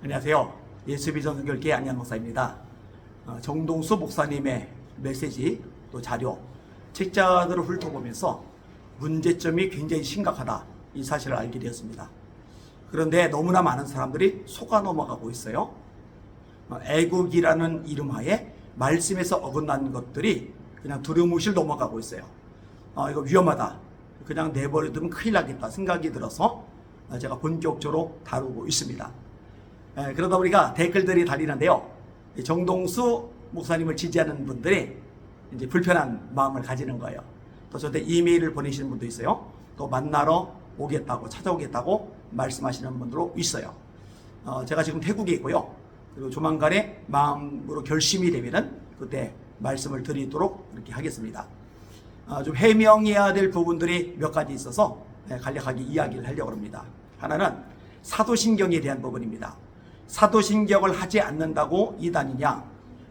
안녕하세요. 예수비전 선교회 안양 목사입니다. 정동수 목사님의 메시지 또 자료, 책자들을 훑어보면서 문제점이 굉장히 심각하다 이 사실을 알게 되었습니다. 그런데 너무나 많은 사람들이 속아 넘어가고 있어요. 애국이라는 이름하에 말씀에서 어긋난 것들이 그냥 두루뭉실 넘어가고 있어요. 이거 위험하다. 그냥 내버려두면 큰일 나겠다 생각이 들어서 제가 본격적으로 다루고 있습니다. 그러다 보니까 댓글들이 달리는데요. 정동수 목사님을 지지하는 분들이 이제 불편한 마음을 가지는 거예요. 또 저한테 이메일을 보내시는 분도 있어요. 또 만나러 오겠다고, 찾아오겠다고 말씀하시는 분들도 있어요. 제가 지금 태국에 있고요. 그리고 조만간에 마음으로 결심이 되면은 그때 말씀을 드리도록 이렇게 하겠습니다. 좀 해명해야 될 부분들이 몇 가지 있어서 간략하게 이야기를 하려고 합니다. 하나는 사도신경에 대한 부분입니다. 사도신경을 하지 않는다고 이단이냐,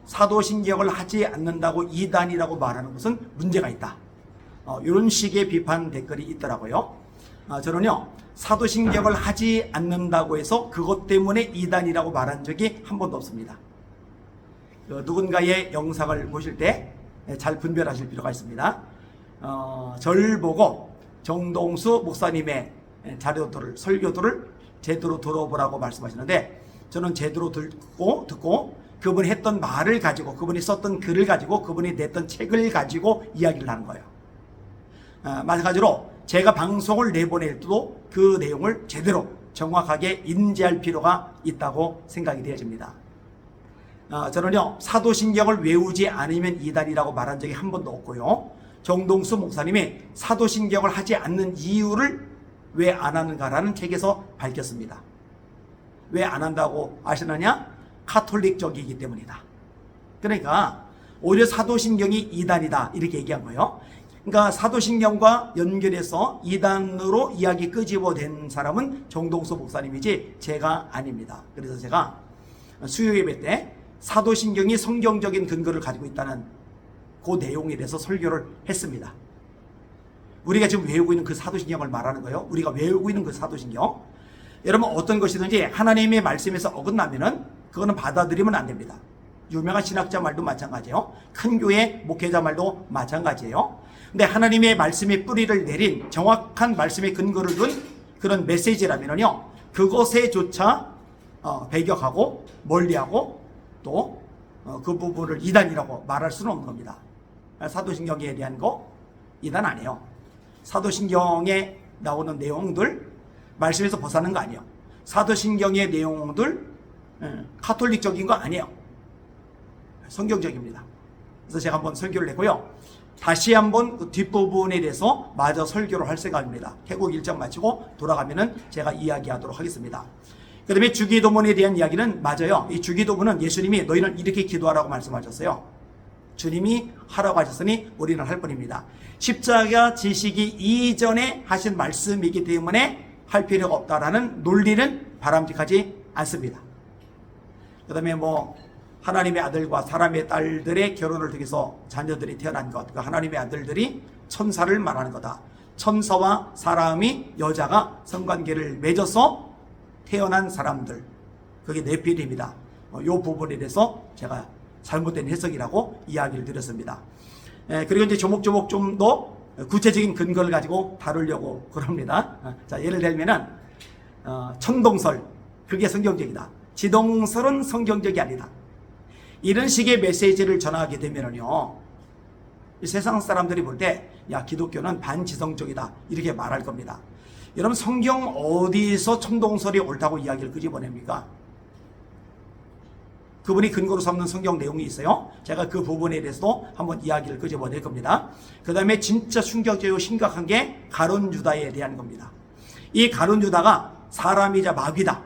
사도신경을 하지 않는다고 이단이라고 말하는 것은 문제가 있다. 이런 식의 비판 댓글이 있더라고요. 저는요, 사도신경을 하지 않는다고 해서 그것 때문에 이단이라고 말한 적이 한 번도 없습니다. 누군가의 영상을 보실 때 잘 분별하실 필요가 있습니다. 저를 보고 정동수 목사님의 자료들을, 설교들을 제대로 들어보라고 말씀하시는데, 저는 제대로 듣고 그분이 했던 말을 가지고, 그분이 썼던 글을 가지고, 그분이 냈던 책을 가지고 이야기를 하는 거예요. 마찬가지로 제가 방송을 내보낼 때도 그 내용을 제대로 정확하게 인지할 필요가 있다고 생각이 되어집니다. 저는요, 사도신경을 외우지 않으면 이단이라고 말한 적이 한 번도 없고요. 정동수 목사님이 사도신경을 하지 않는 이유를 왜 안 하는가라는 책에서 밝혔습니다. 왜 안 한다고 아시느냐? 카톨릭적이기 때문이다. 그러니까 오히려 사도신경이 이단이다 이렇게 얘기한 거예요. 그러니까 사도신경과 연결해서 이단으로 이야기 끄집어낸 사람은 정동수 목사님이지 제가 아닙니다. 그래서 제가 수요예배 때 사도신경이 성경적인 근거를 가지고 있다는 그 내용에 대해서 설교를 했습니다. 우리가 지금 외우고 있는 그 사도신경을 말하는 거예요. 우리가 외우고 있는 그 사도신경, 여러분 어떤 것이든지 하나님의 말씀에서 어긋나면은 그거는 받아들이면 안 됩니다. 유명한 신학자 말도 마찬가지예요. 큰 교회 목회자 말도 마찬가지예요. 근데 하나님의 말씀의 뿌리를 내린 정확한 말씀의 근거를 둔 그런 메시지라면요, 그것에조차 배격하고 멀리하고 또 그 부분을 이단이라고 말할 수는 없는 겁니다. 사도신경에 대한 거 이단 아니에요. 사도신경에 나오는 내용들 말씀에서 벗어나는 거 아니에요. 사도신경의 내용들 카톨릭적인 거 아니에요. 성경적입니다. 그래서 제가 한번 설교를 했고요. 다시 한번 그 뒷부분에 대해서 마저 설교를 할 생각입니다. 태국 일정 마치고 돌아가면은 제가 이야기하도록 하겠습니다. 그 다음에 주기도문에 대한 이야기는 맞아요. 이 주기도문은 예수님이 너희는 이렇게 기도하라고 말씀하셨어요. 주님이 하라고 하셨으니 우리는 할 뿐입니다. 십자가 지시기 이전에 하신 말씀이기 때문에 할 필요가 없다라는 논리는 바람직하지 않습니다. 그 다음에 하나님의 아들과 사람의 딸들의 결혼을 통해서 자녀들이 태어난 것, 그 하나님의 아들들이 천사를 말하는 거다. 천사와 사람이, 여자가 성관계를 맺어서 태어난 사람들, 그게 네피림이다. 이 부분에 대해서 제가 잘못된 해석이라고 이야기를 드렸습니다. 그리고 이제 조목조목 좀 더 구체적인 근거를 가지고 다루려고 그럽니다. 자, 예를 들면은 천동설, 그게 성경적이다. 지동설은 성경적이 아니다. 이런 식의 메시지를 전하게 되면은요, 세상 사람들이 볼 때, 야, 기독교는 반지성적이다 이렇게 말할 겁니다. 여러분, 성경 어디서 천동설이 옳다고 이야기를 끄집어냅니까? 그분이 근거로 삼는 성경 내용이 있어요. 제가 그 부분에 대해서도 한번 이야기를 끄집어낼 겁니다. 그 다음에 진짜 충격적이고 심각한 게 가룟 유다에 대한 겁니다. 이 가룟 유다가 사람이자 마귀다,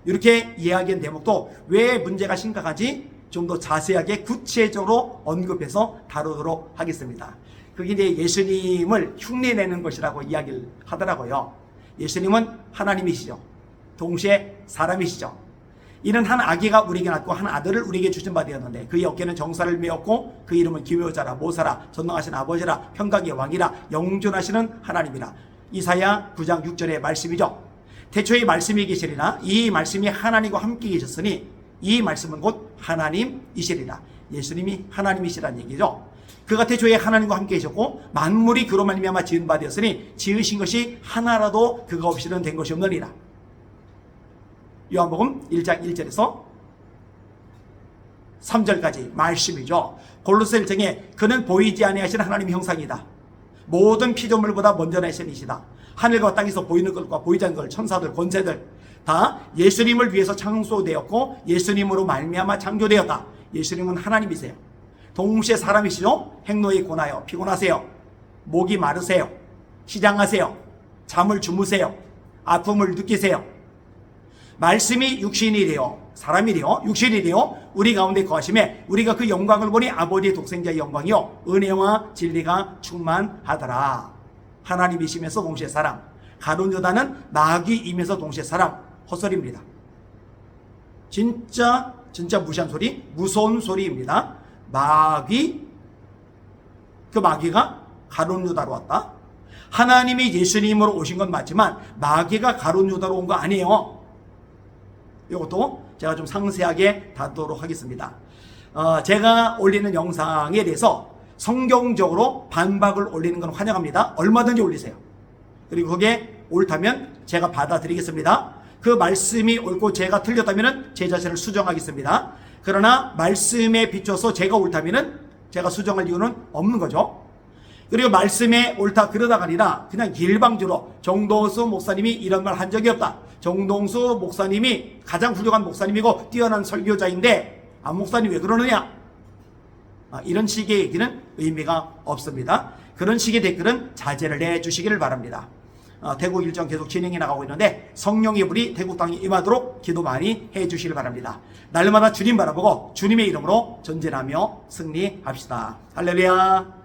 이렇게 이야기한 대목도 왜 문제가 심각한지 좀 더 자세하게 구체적으로 언급해서 다루도록 하겠습니다. 그게 이제 예수님을 흉내내는 것이라고 이야기를 하더라고요. 예수님은 하나님이시죠. 동시에 사람이시죠. 이는 한 아기가 우리에게 낳고 한 아들을 우리에게 주신 바 되었는데 그의 어깨는 정사를 메었고 그 이름은 기묘자라, 모사라, 전능하신 아버지라, 평강의 왕이라, 영존하시는 하나님이라. 이사야 9장 6절의 말씀이죠. 태초에 말씀이 계시리라. 이 말씀이 하나님과 함께 계셨으니 이 말씀은 곧 하나님이시리라. 예수님이 하나님이시라는 얘기죠. 그가 태초에 하나님과 함께 계셨고 만물이 그로 말미암아 지은 바 되었으니 지으신 것이 하나라도 그가 없이는 된 것이 없느니라. 요한복음 1장 1절에서 3절까지 말씀이죠. 골로새 1장에 그는 보이지 아니하신 하나님의 형상이다. 모든 피조물보다 먼저 나신 이시다. 하늘과 땅에서 보이는 것과 보이지 않는 것, 천사들, 권세들 다 예수님을 위해서 창조되었고 예수님으로 말미암아 창조되었다. 예수님은 하나님이세요. 동시에 사람이시죠. 행로에 고나요. 피곤하세요. 목이 마르세요. 시장하세요. 잠을 주무세요. 아픔을 느끼세요. 말씀이 육신이 되어 사람이 되어 육신이 되어 우리 가운데 거하심에 우리가 그 영광을 보니 아버지의 독생자의 영광이요 은혜와 진리가 충만하더라. 하나님이시면서 동시에 사람, 가룟 유다는 마귀이면서 동시에 사람. 헛소리입니다. 진짜 무시한 소리, 무서운 소리입니다. 마귀, 그 마귀가 가룟 유다로 왔다. 하나님이 예수님으로 오신 건 맞지만 마귀가 가룟 유다로 온 거 아니에요. 이것도 제가 좀 상세하게 다루도록 하겠습니다. 제가 올리는 영상에 대해서 성경적으로 반박을 올리는 건 환영합니다. 얼마든지 올리세요. 그리고 그게 옳다면 제가 받아들이겠습니다. 그 말씀이 옳고 제가 틀렸다면 제 자신을 수정하겠습니다. 그러나 말씀에 비춰서 제가 옳다면 제가 수정할 이유는 없는 거죠. 그리고 말씀에 옳다 그러다가 아니라 그냥 일방적으로 정동수 목사님이 이런 말 한 적이 없다. 정동수 목사님이 가장 훌륭한 목사님이고 뛰어난 설교자인데 목사님 왜 그러느냐? 이런 식의 얘기는 의미가 없습니다. 그런 식의 댓글은 자제를 해주시기를 바랍니다. 태국 일정 계속 진행해 나가고 있는데 성령의 불이 태국 땅에 임하도록 기도 많이 해주시길 바랍니다. 날마다 주님 바라보고 주님의 이름으로 전진하며 승리합시다. 할렐루야.